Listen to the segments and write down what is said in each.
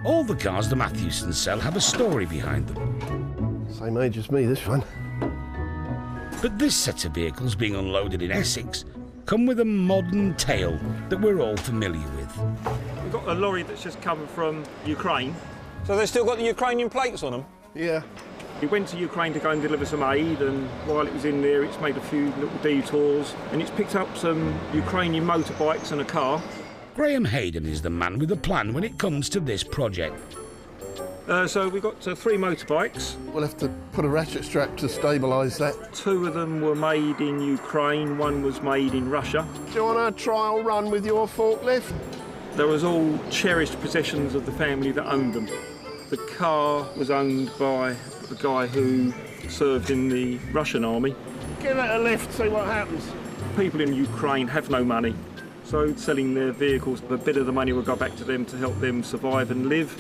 All the cars the Mathewsons sell have a story behind them. Same age as me, this one. But this set of vehicles being unloaded in Essex come with a modern tale that we're all familiar with. We've got a lorry that's just come from Ukraine. So they've still got the Ukrainian plates on them? Yeah. We went to Ukraine to go and deliver some aid, and while it was in there, it's made a few little detours, and it's picked up some Ukrainian motorbikes and a car. Graham Hayden is the man with a plan when it comes to this project. So we've got 3 motorbikes. We'll have to put a ratchet strap to stabilise that. 2 of them were made in Ukraine, 1 was made in Russia. Do you want a trial run with your forklift? They was all cherished possessions of the family that owned them. The car was owned by a guy who served in the Russian army. Give it a lift, see what happens. People in Ukraine have no money, so selling their vehicles, a bit of the money will go back to them to help them survive and live,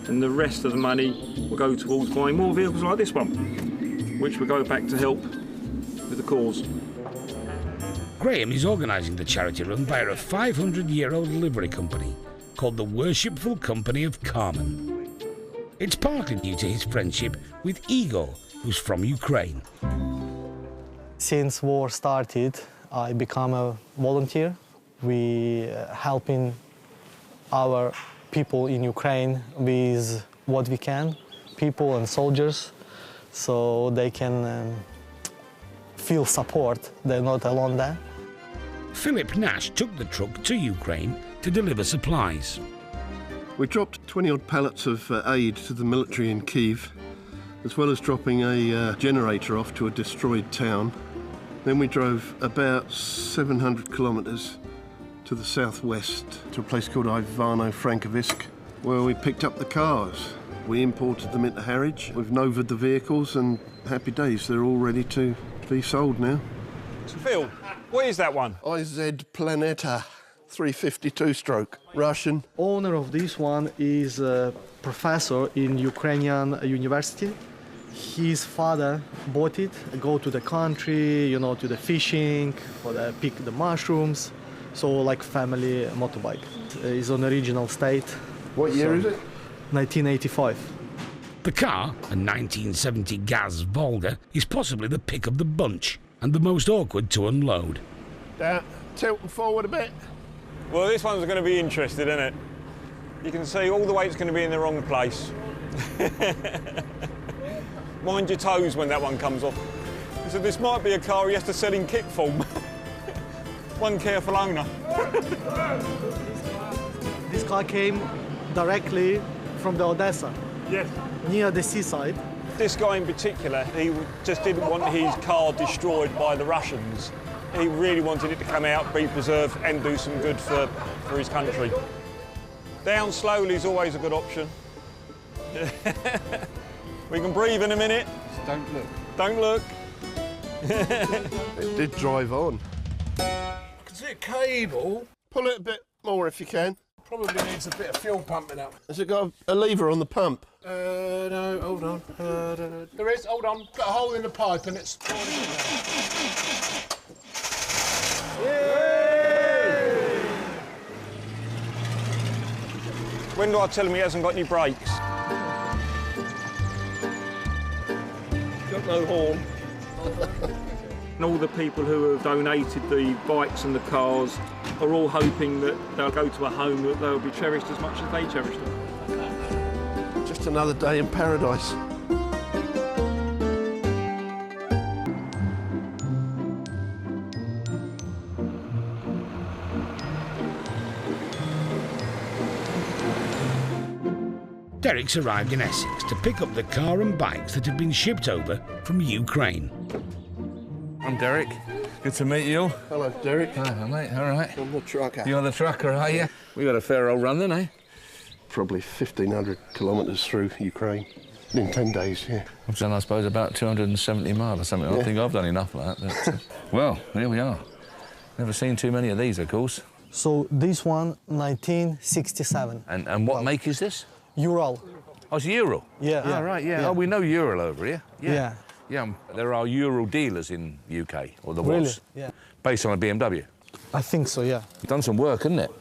and the rest of the money will go towards buying more vehicles like this one, which will go back to help with the cause. Graham is organising the charity run via a 500-year-old livery company called the Worshipful Company of Carmen. It's partly due to his friendship with Igor, who's from Ukraine. Since war started, I became a volunteer. We helping our people in Ukraine with what we can, people and soldiers, so they can feel support. They're not alone there. Philip Nash took the truck to Ukraine to deliver supplies. We dropped 20-odd pallets of aid to the military in Kyiv, as well as dropping a generator off to a destroyed town. Then we drove about 700 kilometres to the southwest to a place called Ivano-Frankovsk, where we picked up the cars. We imported them into Harwich. We've novaed the vehicles, and happy days, they're all ready to be sold now. So Phil, what is that one? IZ Planeta 352-stroke, Russian. Owner of this one is a professor in Ukrainian university. His father bought it, go to the country, you know, to the fishing, or pick the mushrooms. So like family motorbike. It's on original state. What year is it? 1985. The car, a 1970 Gaz Volga, is possibly the pick of the bunch and the most awkward to unload. Tilting forward a bit. Well, this one's going to be interesting, isn't it? You can see all the way it's going to be in the wrong place. Mind your toes when that one comes off. So this might be a car he has to sell in kit form. One careful owner. This car came directly from the Odessa. Yes. Near the seaside. This guy in particular, he just didn't want his car destroyed by the Russians. He really wanted it to come out, be preserved and do some good for his country. Down slowly is always a good option. We can breathe in a minute. Just don't look. Don't look. It did drive on. I can see a cable. Pull it a bit more if you can. Probably needs a bit of fuel pumping up. Has it got a lever on the pump? No, hold on. There is, hold on. Got a hole in the pipe and it's... Yay! When do I tell him he hasn't got any brakes? Got no horn. And all the people who have donated the bikes and the cars are all hoping that they'll go to a home that they'll be cherished as much as they cherish them. Just another day in paradise. Derek's arrived in Essex to pick up the car and bikes that have been shipped over from Ukraine. I'm Derek. Good to meet you. Hello, Derek. Hi, mate. All right. I'm the trucker. You're the trucker, are you? We got a fair old run then, eh? Probably 1,500 kilometres through Ukraine in 10 days, yeah. I've done, I suppose, about 270 miles or something. I don't think I've done enough like that. But, well, here we are. Never seen too many of these, of course. So this one, 1967. And what make is this? Ural. Oh, it's Ural? Yeah. Oh, right, yeah. Oh, we know Ural over here. Yeah. Yeah, there are Ural dealers in UK, or there Really? was. Yeah. Based on a BMW. I think so, yeah. You've done some work, hasn't it?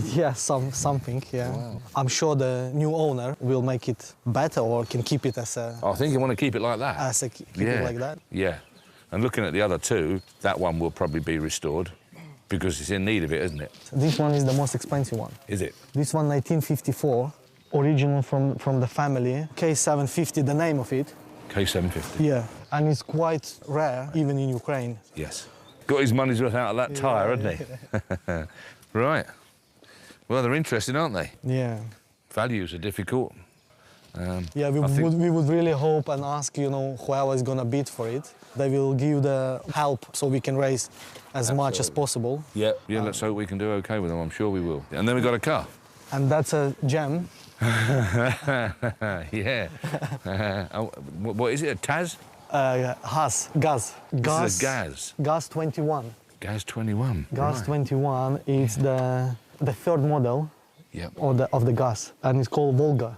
Yeah, something, yeah. Wow. I'm sure the new owner will make it better or can keep it as a... I think you want to keep it like that. Keep it like that. Yeah. And looking at the other two, that one will probably be restored because it's in need of it, isn't it? This one is the most expensive one. Is it? This one, 1954, original from the family. K750, the name of it. K750. Yeah, and it's quite rare, even in Ukraine. Yes. Got his money's worth out of that tyre, hasn't he? Right. Well, they're interesting, aren't they? Yeah. Values are difficult. Yeah, we would really hope and ask, you know, whoever is going to bid for it, they will give the help so we can raise as much as possible. Yeah, let's hope we can do OK with them. I'm sure we will. And then we've got a car. And that's a gem. Yeah. What is it, a Taz? Gaz. This is a Gaz. Gaz 21. Gaz 21. Gaz right. 21 is the third model of the Gaz, and it's called Volga.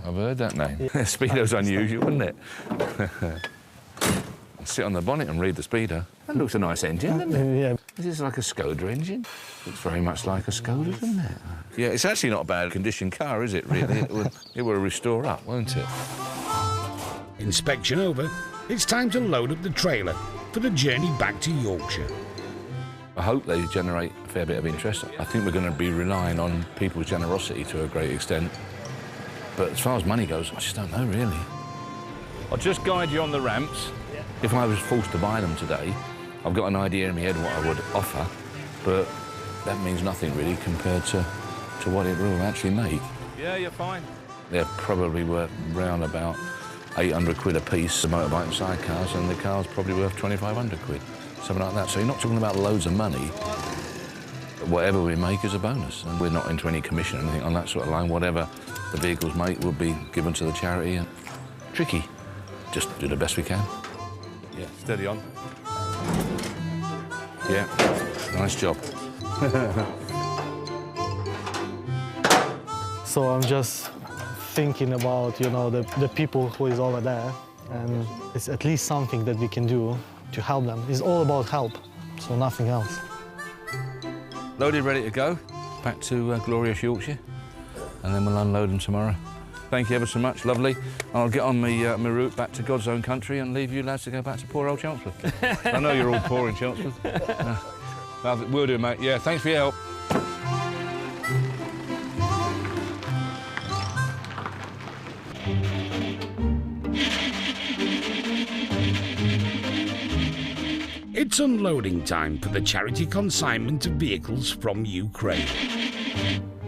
I've heard that name. Yeah. Speedo's unusual, isn't it? Sit on the bonnet and read the speedo. That looks a nice engine, doesn't it? Yeah. Is this like a Skoda engine? Looks very much like a Skoda, doesn't it? Yeah, it's actually not a bad condition car, is it, really? It will restore up, won't it? Inspection over, it's time to load up the trailer for the journey back to Yorkshire. I hope they generate a fair bit of interest. I think we're going to be relying on people's generosity to a great extent. But as far as money goes, I just don't know, really. I'll just guide you on the ramps. If I was forced to buy them today, I've got an idea in my head what I would offer, but that means nothing, really, compared to what it will actually make. Yeah, you're fine. They're probably worth round about 800 quid a piece, the motorbike and sidecars, and the car's probably worth 2,500 quid, something like that. So you're not talking about loads of money. Whatever we make is a bonus, and we're not into any commission or anything on that sort of line. Whatever the vehicles make will be given to the charity. Tricky. Just do the best we can. Yeah, steady on. Yeah, nice job. So I'm just thinking about, you know, the people who is over there, and it's at least something that we can do to help them. It's all about help, so nothing else. Loaded, ready to go. Back to glorious Yorkshire, and then we'll unload them tomorrow. Thank you ever so much, lovely. I'll get on my route back to God's own country and leave you lads to go back to poor old Chelmsford. I know you're all poor in Chelmsford. Will do, mate. Yeah, thanks for your help. It's unloading time for the charity consignment of vehicles from Ukraine.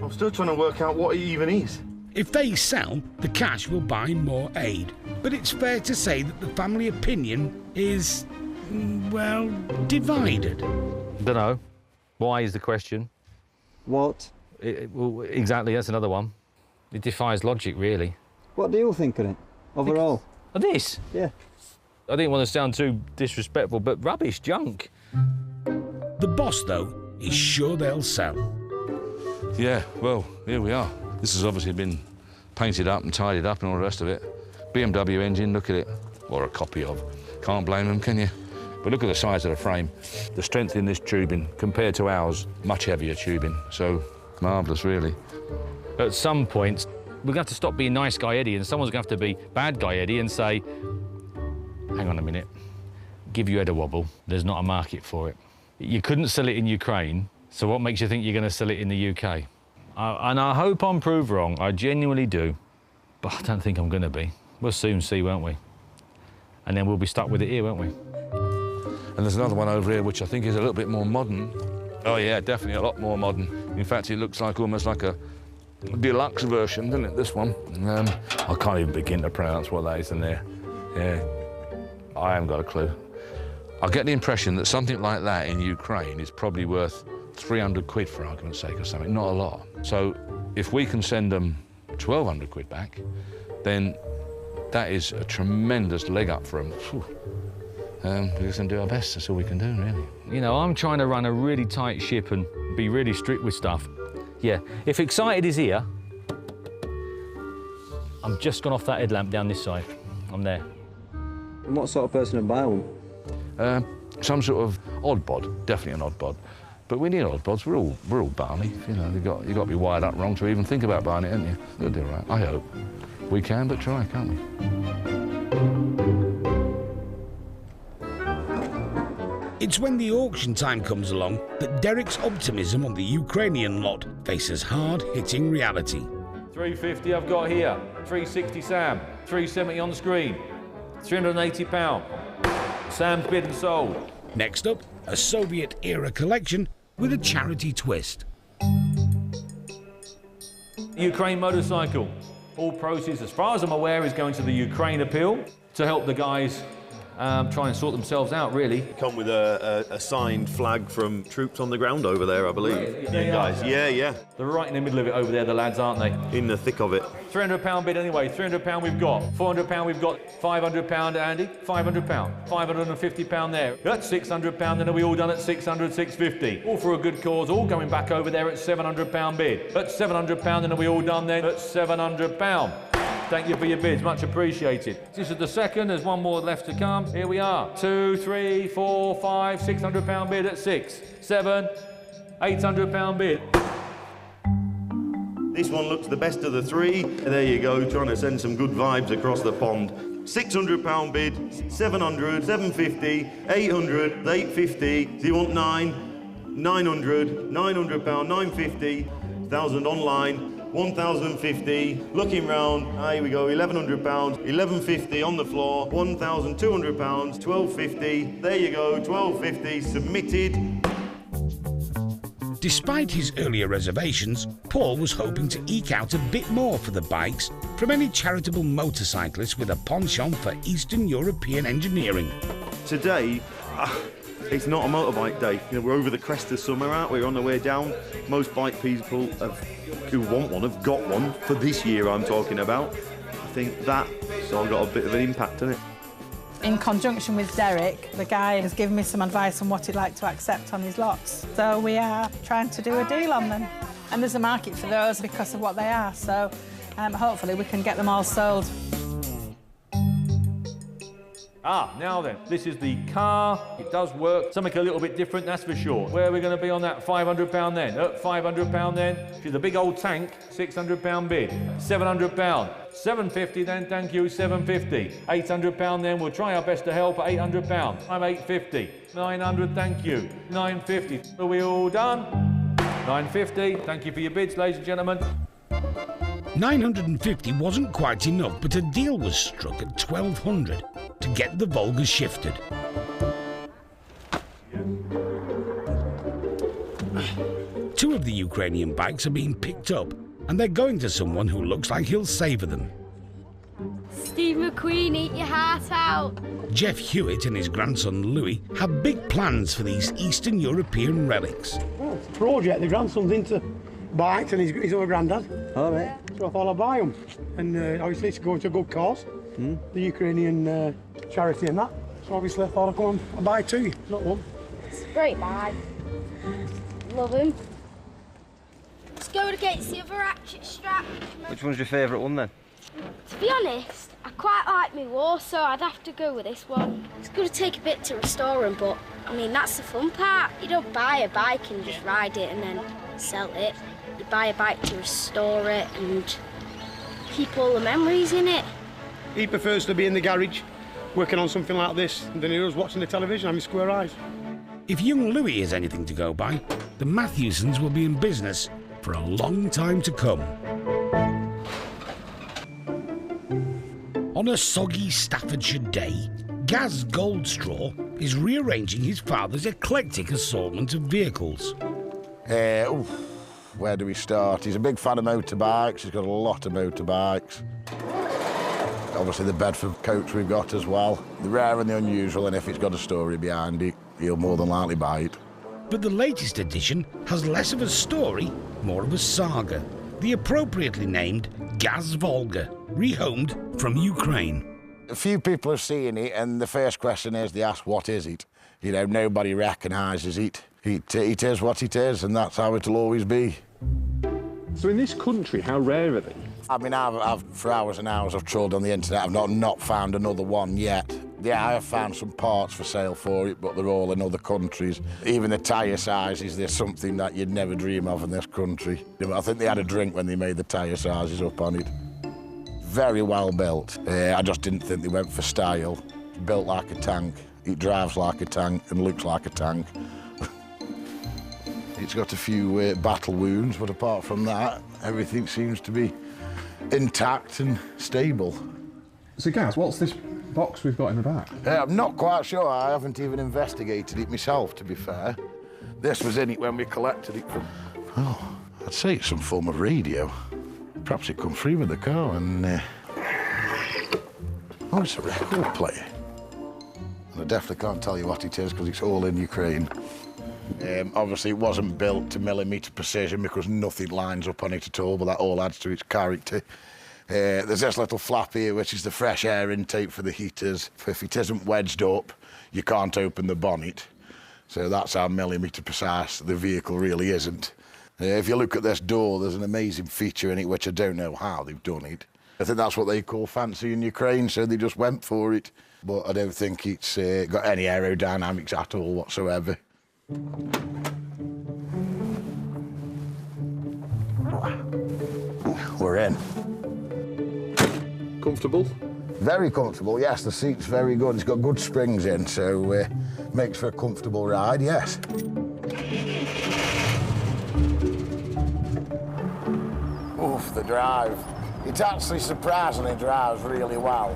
I'm still trying to work out what it even is. If they sell, the cash will buy more aid. But it's fair to say that the family opinion is, well, divided. Dunno. Why is the question? What? Well, exactly, that's another one. It defies logic, really. What do you think of it, overall? Of this? Yeah. I didn't want to sound too disrespectful, but rubbish, junk. The boss, though, is sure they'll sell. Yeah, well, here we are. This has obviously been painted up and tidied up and all the rest of it. BMW engine, look at it. Or a copy of. Can't blame them, can you? But look at the size of the frame. The strength in this tubing, compared to ours, much heavier tubing. So, marvellous, really. At some point, we're going to have to stop being nice guy Eddie and someone's going to have to be bad guy Eddie and say, hang on a minute, give your head a wobble. There's not a market for it. You couldn't sell it in Ukraine, so what makes you think you're going to sell it in the UK? And I hope I'm proved wrong, I genuinely do, but I don't think I'm going to be. We'll soon see, won't we? And then we'll be stuck with it here, won't we? And there's another one over here which I think is a little bit more modern. Oh yeah, definitely a lot more modern. In fact, it looks like almost like a deluxe version, doesn't it, this one? I can't even begin to pronounce what that is in there. Yeah, I haven't got a clue. I get the impression that something like that in Ukraine is probably worth 300 quid, for argument's sake, or something, not a lot. So if we can send them 1,200 quid back, then that is a tremendous leg up for them. We're just going to do our best, that's all we can do, really. You know, I'm trying to run a really tight ship and be really strict with stuff. Yeah, if excited is here, I'm just gone off that headlamp down this side. I'm there. And what sort of person would buy one? Some sort of odd bod, definitely an odd bod. But we need odd pods. We're all barney. You know, you've got to be wired up wrong to even think about buying it, haven't you? They'll do right. I hope. We can, but try, can't we? It's when the auction time comes along that Derek's optimism on the Ukrainian lot faces hard-hitting reality. 350 I've got here, 360 Sam, 370 on the screen, £380. Sam's bid and sold. Next up, a Soviet-era collection with a charity twist. Ukraine motorcycle. All proceeds, as far as I'm aware, is going to the Ukraine appeal to help the guys try and sort themselves out, really. Come with a signed flag from troops on the ground over there, I believe. Guys. Yeah. They're right in the middle of it over there, the lads, aren't they? In the thick of it. £300 bid anyway, £300 we've got, £400 we've got, £500 Andy, £500, £550 there. That's £600, then are we all done at 600, 650? All for a good cause, all going back over there at £700 bid. At £700, then are we all done then at £700? Thank you for your bids, much appreciated. This is the second, there's one more left to come. Here we are, 2, 3, 4, 5, £600 bid at 6, 7, £800 bid. This one looks the best of the three. There you go, trying to send some good vibes across the pond. £600 bid, 700, 750, 800, 850. Do you want 900, £900, 950, 1,000 online. 1,050, looking round, here we go, £1,100, 1,150 on the floor, £1,200, 1,250, there you go, 1,250, submitted. Despite his earlier reservations, Paul was hoping to eke out a bit more for the bikes from any charitable motorcyclist with a penchant for Eastern European engineering. Today, it's not a motorbike day. You know, we're over the crest of summer, aren't we? We're on the way down. Most bike people who want one have got one for this year I'm talking about. I think that's all got a bit of an impact on it. In conjunction with Derek, the guy has given me some advice on what he'd like to accept on his lots. So we are trying to do a deal on them. And there's a market for those because of what they are. So hopefully we can get them all sold. Now then, this is the car. It does work. Something a little bit different, that's for sure. Where are we going to be on that? £500 then. £500 then. She's a big old tank. £600 bid. £700. £750 then, thank you, £750. £800 then, we'll try our best to help at £800. I'm £850. £900, thank you. £950. Are we all done? £950. Thank you for your bids, ladies and gentlemen. £950 wasn't quite enough, but a deal was struck at £1,200 to get the Volga shifted. Two of the Ukrainian bikes are being picked up, and they're going to someone who looks like he'll savour them. Steve McQueen, eat your heart out. Jeff Hewitt and his grandson Louis have big plans for these Eastern European relics. Well, it's a project. The grandson's into bikes and he's other granddad. All right. So I thought I'd buy them. And obviously it's going to a good cause, the Ukrainian charity and that. So obviously I thought I'd come and buy two, not one. It's a great bike. Love him. Let's go against the other ratchet strap. Which one's your favourite one then? To be honest, I quite like my war, so I'd have to go with this one. It's going to take a bit to restore them, but I mean, that's the fun part. You don't buy a bike and just ride it and then sell it. You buy a bike to restore it and keep all the memories in it. He prefers to be in the garage, working on something like this, than he does watching the television, having square eyes. If young Louis is anything to go by, the Mathewsons will be in business for a long time to come. On a soggy Staffordshire day, Gaz Goldstraw is rearranging his father's eclectic assortment of vehicles. Where do we start? He's a big fan of motorbikes. He's got a lot of motorbikes. Obviously the Bedford coach we've got as well. The rare and the unusual, and if it's got a story behind it, he'll more than likely buy it. But the latest edition has less of a story, more of a saga. The appropriately named Gaz Volga, rehomed from Ukraine. A few people have seen it, and the first question is, they ask, what is it? You know, nobody recognises it. It is what it is, and that's how it'll always be. So in this country, how rare are they? I mean, I've for hours and hours I've trawled on the internet. I've not found another one yet. Yeah, I have found some parts for sale for it, but they're all in other countries. Even the tyre sizes, there's something that you'd never dream of in this country. I think they had a drink when they made the tyre sizes up on it. Very well built. I just didn't think they went for style. Built like a tank, it drives like a tank and looks like a tank. It's got a few battle wounds, but apart from that, everything seems to be intact and stable. So Gaz, what's this box we've got in the back? I'm not quite sure. I haven't even investigated it myself, to be fair. This was in it when we collected it from... Oh, I'd say it's some form of radio. Perhaps it come free with the car and... Oh, it's a record player. And I definitely can't tell you what it is because it's all in Ukraine. Obviously, it wasn't built to millimetre precision because nothing lines up on it at all, but that all adds to its character. There's this little flap here, which is the fresh air intake for the heaters. If it isn't wedged up, you can't open the bonnet. So that's how millimetre precise the vehicle really isn't. If you look at this door, there's an amazing feature in it, which I don't know how they've done it. I think that's what they call fancy in Ukraine, so they just went for it. But I don't think it's got any aerodynamics at all whatsoever. We're in. Comfortable? Very comfortable, yes. The seat's very good. It's got good springs in, so makes for a comfortable ride, yes. Oof, the drive. It actually surprisingly drives really well.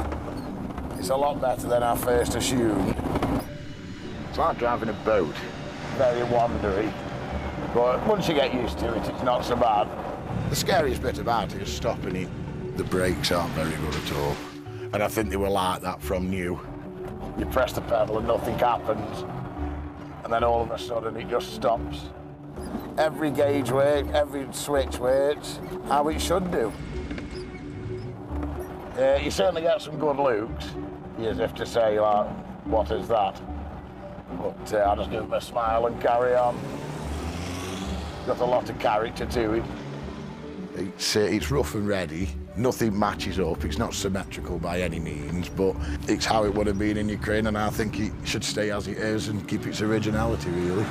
It's a lot better than I first assumed. It's like driving a boat. Very wandery. But once you get used to it, it's not so bad. The scariest bit about it is stopping it. The brakes aren't very good at all. And I think they were like that from new. You press the pedal and nothing happens. And then all of a sudden it just stops. Every gauge works, every switch works, how it should do. You certainly get some good looks, as if to say, like, what is that? But I'll just give them a smile and carry on. Got a lot of character to it. It's rough and ready. Nothing matches up. It's not symmetrical by any means, but it's how it would have been in Ukraine, and I think it should stay as it is and keep its originality, really.